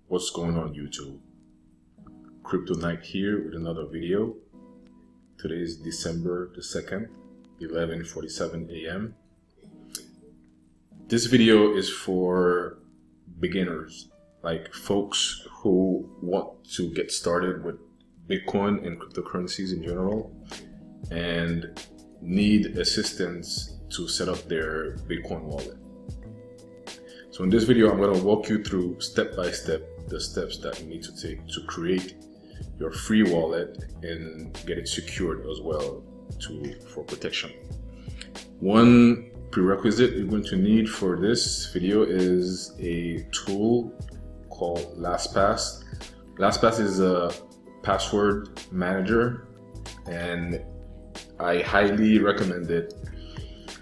What's going on YouTube? Crypto Night here with another video. Today is December the 2nd, 11:47 a.m. This video is for beginners, like folks who want to get started with Bitcoin and cryptocurrencies in general and need assistance to set up their Bitcoin wallet. So in this video, I'm going to walk you through step by step the steps that you need to take to create your free wallet and get it secured as well for protection. One prerequisite you're going to need for this video is a tool called LastPass. LastPass is a password manager, and I highly recommend it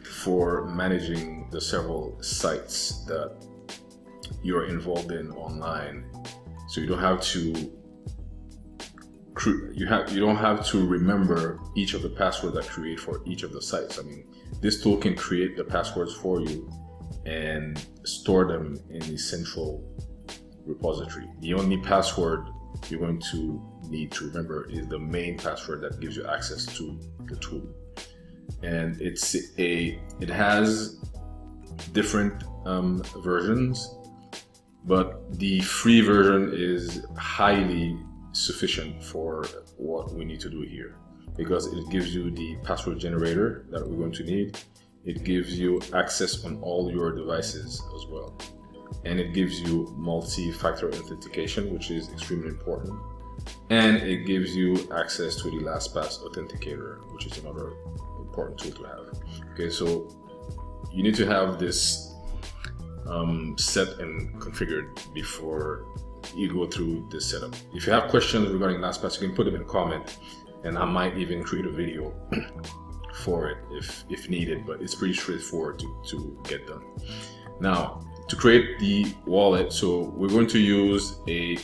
for managing the several sites that you're involved in online. So you don't have to remember each of the passwords that create for each of the sites. I mean, this tool can create the passwords for you and store them in a central repository. The only password you're going to need to remember is the main password that gives you access to the tool. And it has different versions, but the free version is highly sufficient for what we need to do here, because it gives you the password generator that we're going to need. It gives you access on all your devices as well, and it gives you multi-factor authentication, which is extremely important, and it gives you access to the LastPass authenticator, which is another important tool to have. Okay, so you need to have this set and configured before you go through this setup. If you have questions regarding LastPass, you can put them in a comment, and I might even create a video for it if needed, but it's pretty straightforward to get done. Now, to create the wallet, so we're going to use a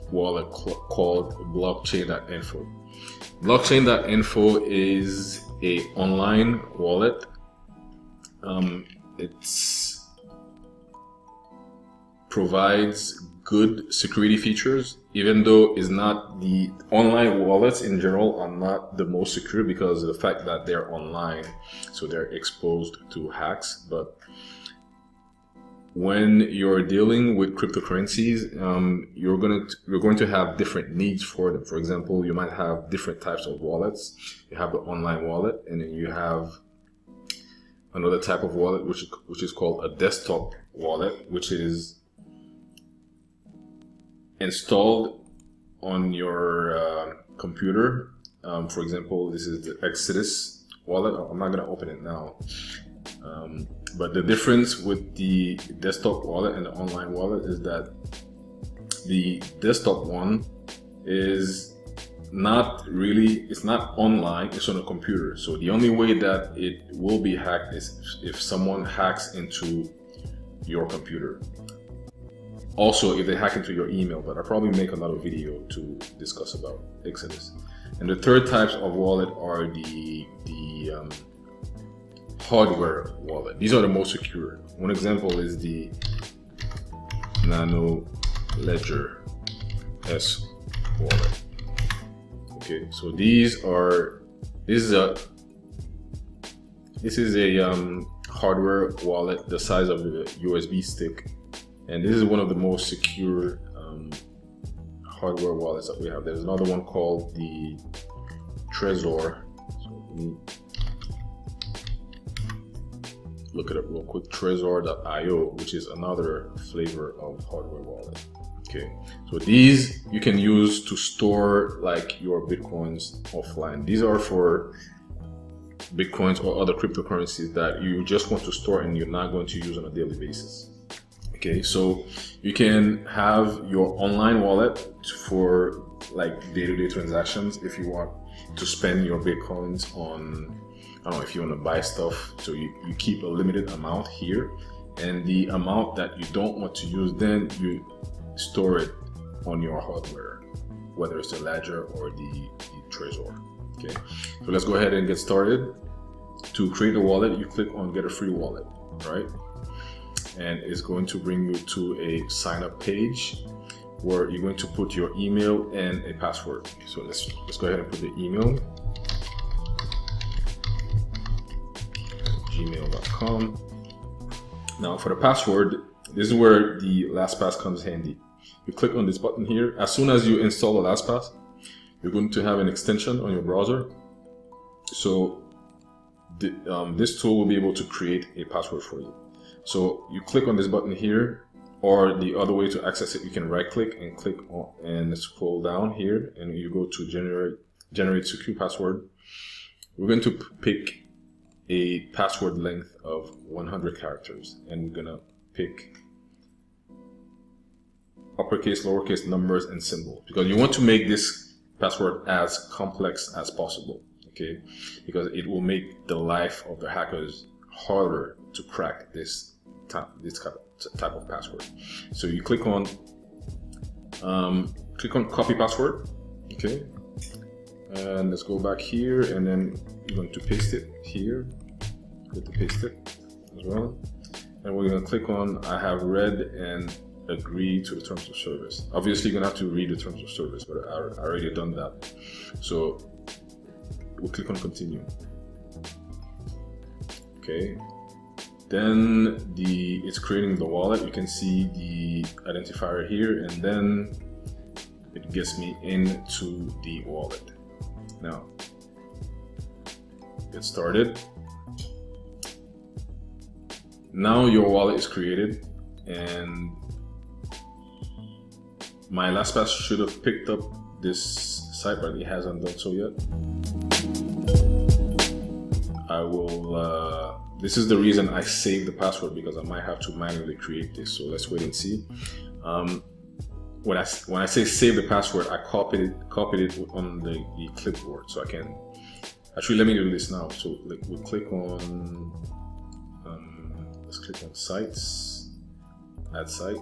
wallet called blockchain.info. Blockchain.info is a online wallet. It provides good security features, even though it's not, the online wallets in general are not the most secure because of the fact that they're online, so they're exposed to hacks. But when you're dealing with cryptocurrencies, you're going to have different needs for them. For example, you might have different types of wallets. You have the online wallet, and then you have another type of wallet which is called a desktop wallet, which is installed on your computer. For example, this is the Exodus wallet. I'm not going to open it now. But the difference with the desktop wallet and the online wallet is that the desktop one is it's not online, it's on a computer. So the only way that it will be hacked is if someone hacks into your computer. Also, if they hack into your email, but I'll probably make another video to discuss about Exodus. And the third types of wallet are the hardware wallet. These are the most secure. One example is the Nano Ledger S wallet. Okay, so this is a hardware wallet the size of the USB stick, and this is one of the most secure hardware wallets that we have. There's another one called the Trezor. So look at it real quick, Trezor.io, which is another flavor of hardware wallet. Okay, so these you can use to store like your Bitcoins offline. These are for Bitcoins or other cryptocurrencies that you just want to store and you're not going to use on a daily basis. Okay, so you can have your online wallet for like day-to-day transactions if you want to spend your Bitcoins on, I don't know, if you want to buy stuff. So you keep a limited amount here, and the amount that you don't want to use, then you store it on your hardware, whether it's the Ledger or the Trezor. Okay, so let's go ahead and get started. To create a wallet, you click on get a free wallet, right? And it's going to bring you to a sign up page. where you're going to put your email and a password. So let's go ahead and put the email, gmail.com. Now for the password, this is where the LastPass comes handy. You click on this button here. As soon as you install the LastPass, you're going to have an extension on your browser. So this tool will be able to create a password for you. So you click on this button here, or the other way to access it, you can right click and click on and scroll down here, and you go to generate secure password. We're going to pick a password length of 100 characters, and we're gonna pick uppercase, lowercase, numbers, and symbols, because you want to make this password as complex as possible, okay? Because it will make the life of the hackers harder to crack this type of password. So you click on copy password, okay? And let's go back here, and then you're going to paste it here. Go to paste it as well, and we're going to click on I have read and agree to the terms of service. Obviously you're going to have to read the terms of service, but I already done that. So we'll click on continue. Okay, then it's creating the wallet. You can see the identifier here, and then it gets me into the wallet. Now get started. Now your wallet is created, and my LastPass should have picked up this site, but it hasn't done so yet. I will, this is the reason I saved the password, because I might have to manually create this. So let's wait and see. When I say save the password, I copied it on the clipboard, so I can, actually let me do this now. So we'll click on, let's click on sites, add site.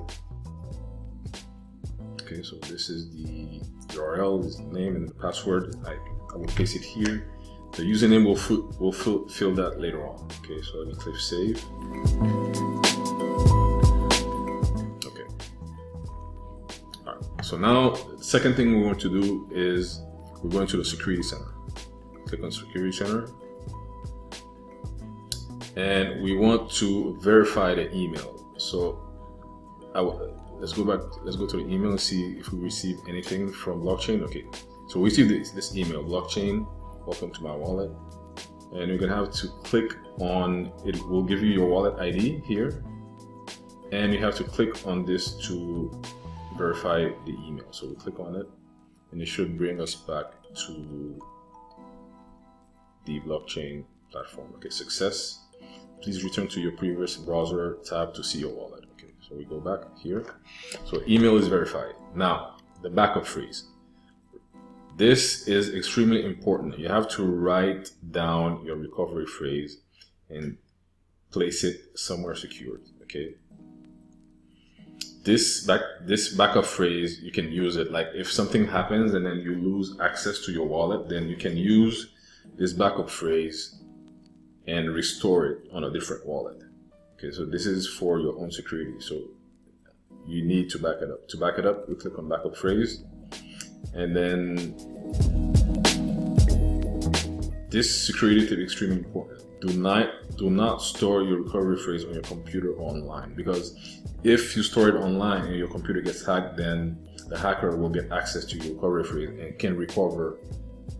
Okay, so this is the URL, this is the name and the password. I will paste it here. The username will fill that later on. Okay, so let me click save. Okay. All right. So now the second thing we want to do is we're going to the security center. Click on security center, and we want to verify the email. So let's go to the email and see if we receive anything from blockchain. Okay, so we received this email, blockchain, welcome to my wallet, and you're gonna have to click on it. Will give you your wallet ID here, and you have to click on this to verify the email. So we click on it, and it should bring us back to the blockchain platform. Okay, success. Please return to your previous browser tab to see your wallet. Okay, so we go back here. So email is verified. Now, the backup phrase. This is extremely important. You have to write down your recovery phrase and place it somewhere secured. Okay. This backup phrase, you can use it like if something happens and then you lose access to your wallet, then you can use this backup phrase and restore it on a different wallet. Okay, so this is for your own security. So you need to back it up. To back it up, we click on backup phrase, and then this security tip is extremely important. Do not store your recovery phrase on your computer online, because if you store it online and your computer gets hacked, then the hacker will get access to your recovery phrase and can recover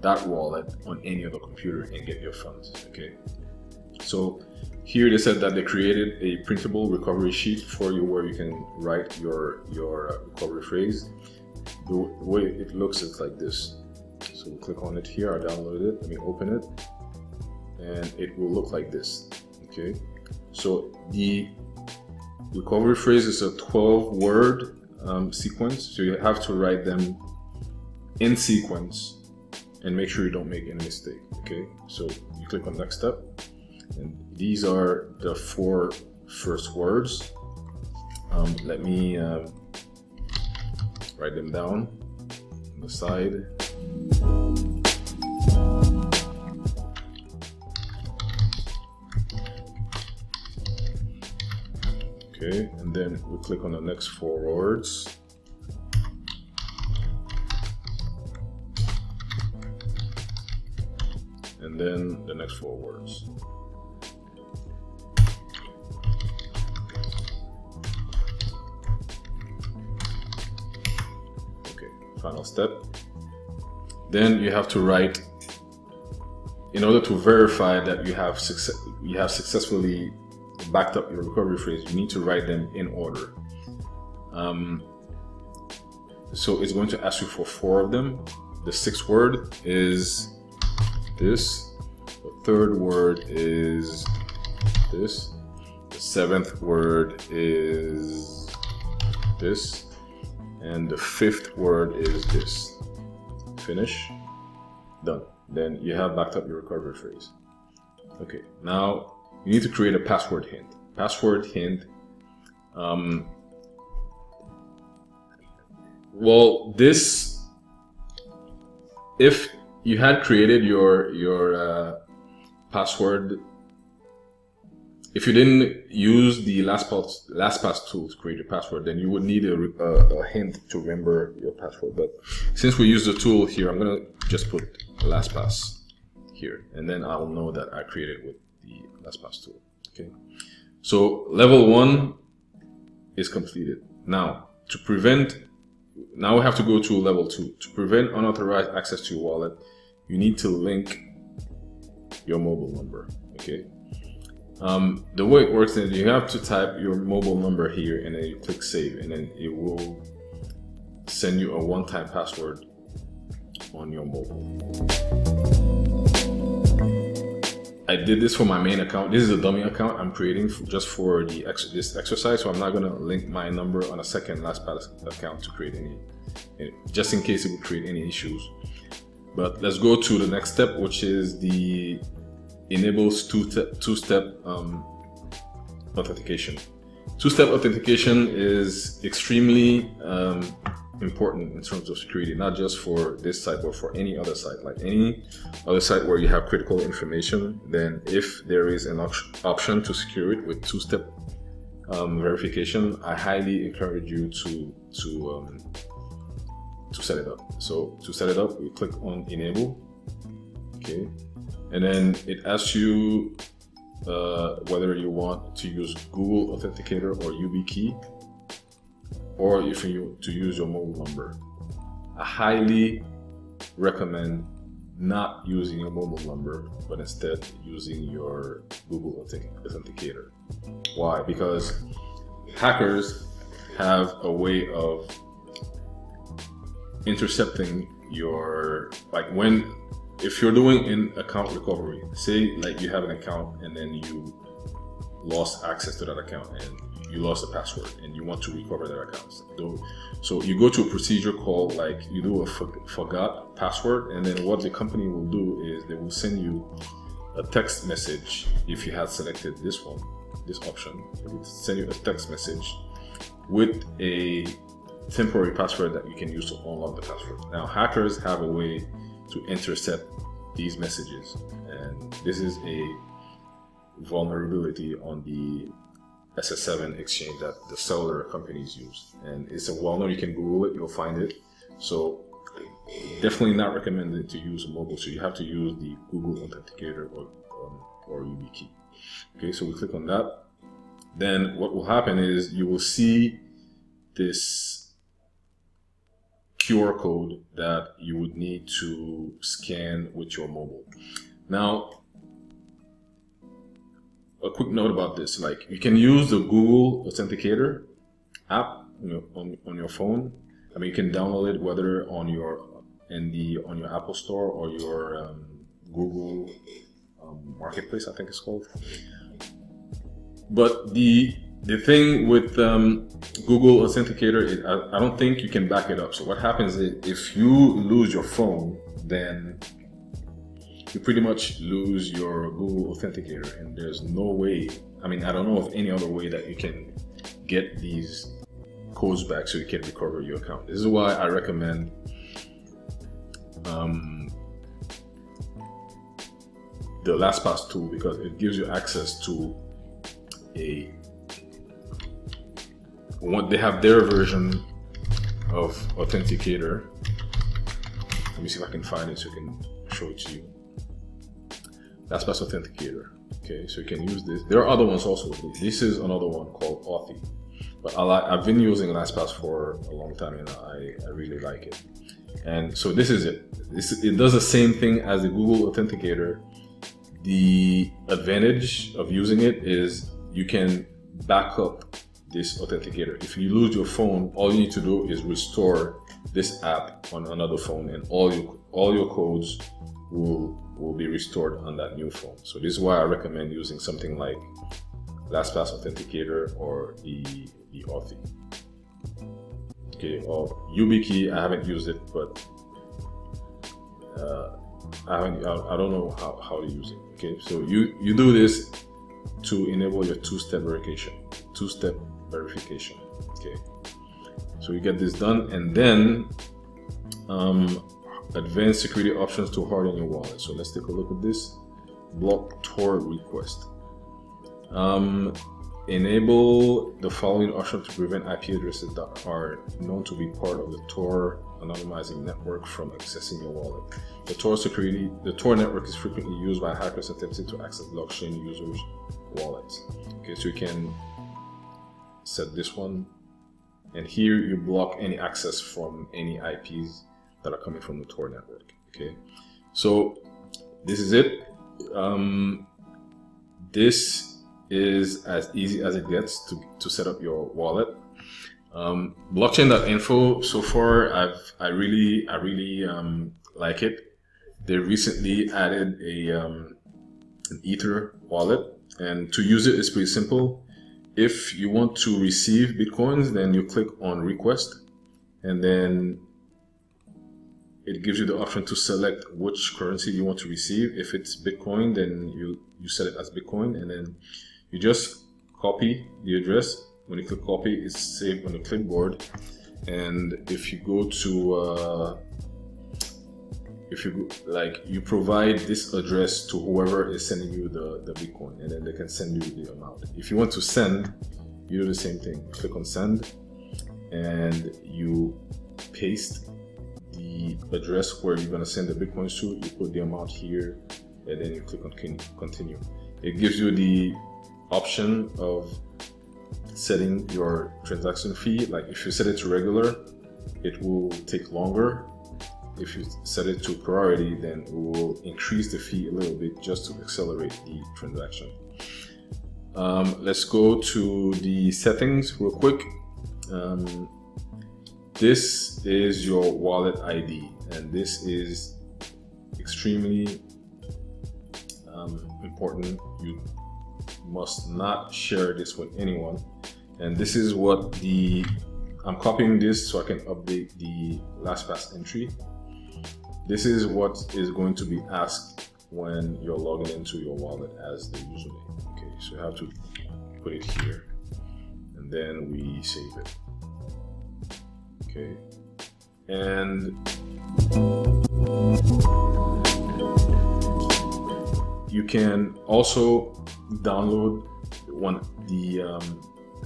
that wallet on any other computer and get your funds. Okay. So here they said that they created a printable recovery sheet for you where you can write your recovery phrase. The way it looks is like this. So we'll click on it here. I downloaded it. Let me open it, and it will look like this. Okay. So the recovery phrase is a 12-word sequence. So you have to write them in sequence and make sure you don't make any mistake. Okay. So you click on next step. And these are the 4 first words. Let me write them down on the side. Okay, and then we click on the next 4 words. and then the next 4 words. Okay, final step. Then you have to write, in order to verify that you have successfully backed up your recovery phrase, you need to write them in order. So it's going to ask you for 4 of them. The 6th word is this. The 3rd word is this. The 7th word is this. And the 5th word is this. Finish. Done. Then you have backed up your recovery phrase. Okay, now you need to create a password hint. Password hint. Well, this, if you had created your password, if you didn't use the LastPass tool to create your password, then you would need a hint to remember your password. But since we use the tool here, I'm gonna just put LastPass here, and then I'll know that I created with the LastPass tool. Okay, so level 1 is completed. Now we have to go to level 2. To prevent unauthorized access to your wallet, you need to link your mobile number. Okay. The way it works is you have to type your mobile number here, and then you click save, and then it will send you a one-time password on your mobile. I did this for my main account. This is a dummy account I'm creating just for this exercise, so I'm not gonna link my number on a second LastPass account to create any, just in case it would create any issues. But let's go to the next step, which is the enables two-step authentication. Two-step authentication is extremely important in terms of security, not just for this site, but for any other site. Like any other site where you have critical information, then if there is an option to secure it with two-step verification, I highly encourage you to set it up. So to set it up, we click on enable. Okay. And then it asks you whether you want to use Google Authenticator or YubiKey, or if you to use your mobile number. I highly recommend not using your mobile number, but instead using your Google Authenticator. Why? Because hackers have a way of intercepting your, if you're doing an account recovery, say like you have an account and then you lost access to that account and you lost the password and you want to recover that account. So you go to a procedure called, like, you do a forgot password, and then what the company will do is they will send you a text message. If you had selected this option, it will send you a text message with a temporary password that you can use to unlock the password. Now, hackers have a way to intercept these messages, and this is a vulnerability on the SS7 exchange that the cellular companies use, and it's a well-known. You can Google it, you'll find it. So definitely not recommended to use mobile, so you have to use the Google Authenticator or YubiKey. Okay, so we click on that. Then what will happen is you will see this QR code that you would need to scan with your mobile. Now, a quick note about this: like, you can use the Google Authenticator app on your phone. I mean, you can download it whether on your Apple Store or your Google Marketplace, I think it's called. But the thing with Google Authenticator is I don't think you can back it up. So what happens is if you lose your phone, then you pretty much lose your Google Authenticator, and there's no way, I mean, I don't know of any other way that you can get these codes back so you can recover your account. This is why I recommend the LastPass tool, because it gives you access to they have their version of Authenticator. Let me see if I can find it so I can show it to you. LastPass Authenticator. Okay, so you can use this. There are other ones also. This is another one called Authy. But I've been using LastPass for a long time and I really like it. And so this is it. It does the same thing as the Google Authenticator. The advantage of using it is you can back up this authenticator. If you lose your phone, all you need to do is restore this app on another phone, and all your codes will be restored on that new phone. So this is why I recommend using something like LastPass Authenticator or the Authy. Okay, or YubiKey, I haven't used it, but I don't know how to use it. Okay, so you do this to enable your two-step verification. Okay, so you get this done, and then advanced security options to harden your wallet. So let's take a look at this. Block Tor request. Enable the following option to prevent IP addresses that are known to be part of the Tor anonymizing network from accessing your wallet. The Tor network is frequently used by hackers attempting to access blockchain users' wallets. Okay, so you can set this one, and here you block any access from any IPs that are coming from the Tor network. Okay, so this is it. This is as easy as it gets to set up your wallet. Blockchain.info, so far I really like it. They recently added an Ether wallet, and to use it is pretty simple. If you want to receive Bitcoins, then you click on request, and then it gives you the option to select which currency you want to receive. If it's Bitcoin, then you set it as Bitcoin, and then you just copy the address. When you click copy, it's saved on the clipboard. And if you go to you provide this address to whoever is sending you the Bitcoin, and then they can send you the amount. If you want to send, you do the same thing. Click on send, and you paste the address where you're going to send the Bitcoins to. You put the amount here, and then you click on continue. It gives you the option of setting your transaction fee. Like if you set it to regular, it will take longer. If you set it to priority, then it will increase the fee a little bit just to accelerate the transaction. Let's go to the settings real quick. This is your wallet ID, and this is extremely important. You must not share this with anyone. And this is what I'm copying this so I can update the LastPass entry. This is what is going to be asked when you're logging into your wallet as the username. Okay, so you have to put it here, and then we save it. Okay, and you can also download the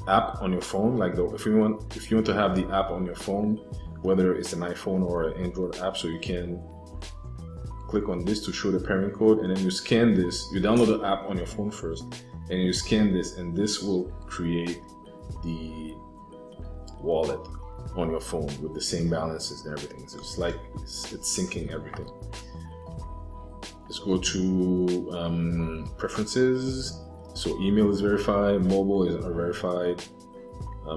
app on your phone. Like if you want to have the app on your phone, whether it's an iPhone or an Android app, so you can click on this to show the pairing code, and then you scan this. You download the app on your phone first, and you scan this, and this will create the wallet on your phone with the same balances and everything. So it's like it's syncing everything. Let's go to preferences. So email is verified, mobile is unverified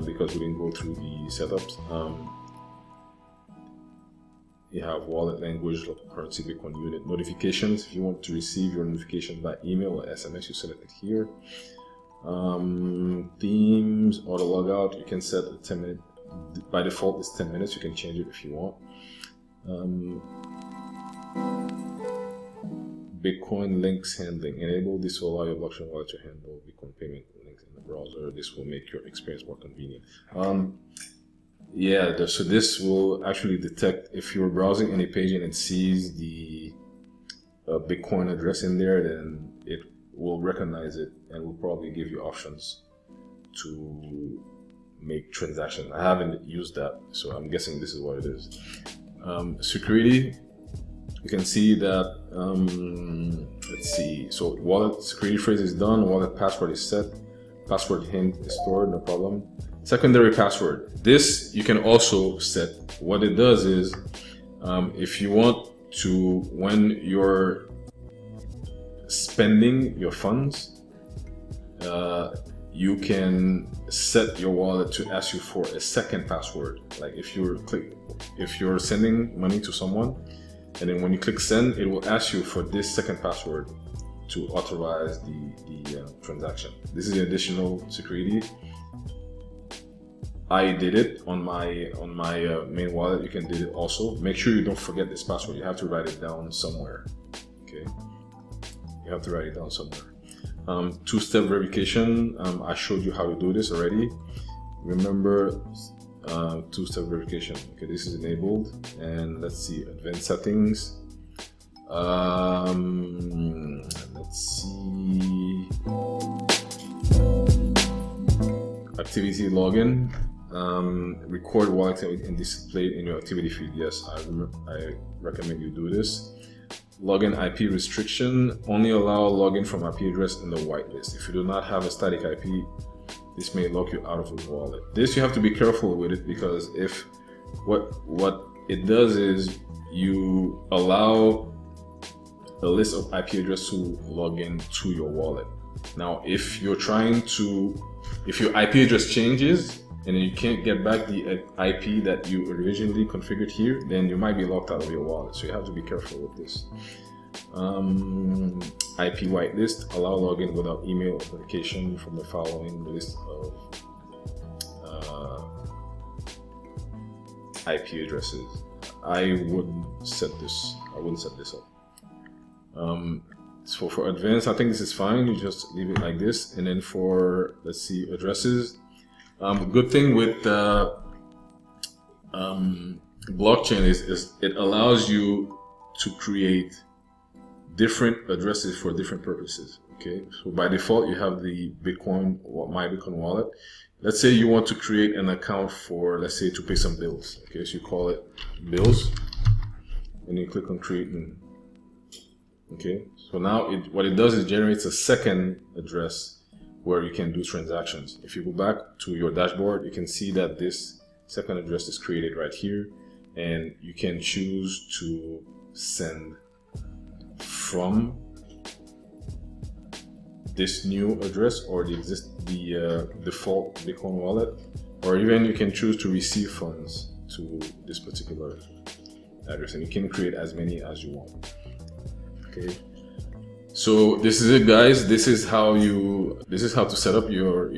because we didn't go through the setups. You have wallet language, local currency, Bitcoin unit, notifications. If you want to receive your notifications by email or SMS, you select it here. Themes, auto logout, you can set a 10-minute. By default, it's 10 minutes. You can change it if you want. Bitcoin links handling. Enable this will allow your blockchain wallet to handle Bitcoin payment links in the browser. This will make your experience more convenient. So this will actually detect if you're browsing any page and it sees the Bitcoin address in there, then it will recognize it and will probably give you options to make transactions. I haven't used that, so I'm guessing this is what it is. Security, you can see that let's see. So wallet security phrase is done. Wallet password is set. Password hint is stored. No problem. Secondary password. This you can also set. What it does is, if you want to, when you're spending your funds, you can set your wallet to ask you for a second password. Like if you're sending money to someone, and then when you click send, it will ask you for this second password to authorize the transaction. This is additional security. I did it on my main wallet. You can do it also. Make sure you don't forget this password. You have to write it down somewhere. Okay, you have to write it down somewhere. Two-step verification. I showed you how to do this already. Remember, two-step verification. Okay, this is enabled. And let's see, advanced settings. Let's see, activity login. Record wallet activity and display it in your activity feed. Yes, I recommend you do this. Login IP restriction. Only allow login from IP address in the whitelist. If you do not have a static IP, this may lock you out of the wallet. This you have to be careful with it, because if what it does is you allow a list of IP address to log in to your wallet. Now, if your IP address changes and you can't get back the IP that you originally configured here, then you might be locked out of your wallet. So you have to be careful with this. IP whitelist. Allow login without email authentication from the following list of IP addresses. I wouldn't set this up. So for advanced, I think this is fine. You just leave it like this. And then for, let's see, addresses. Good thing with blockchain is it allows you to create different addresses for different purposes. Okay, so by default you have the my Bitcoin wallet. Let's say you want to create an account for, let's say, to pay some bills. Okay, so you call it bills, and you click on creating. Okay, so now what it does is generates a second address where you can do transactions. If you go back to your dashboard, you can see that this second address is created right here, and you can choose to send from this new address or the default Bitcoin wallet, or even you can choose to receive funds to this particular address, and you can create as many as you want. Okay, so this is it, guys. This is how to set up your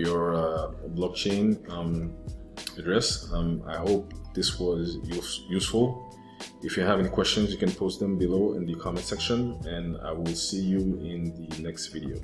blockchain address. I hope this was useful. If you have any questions, you can post them below in the comment section, and I will see you in the next video.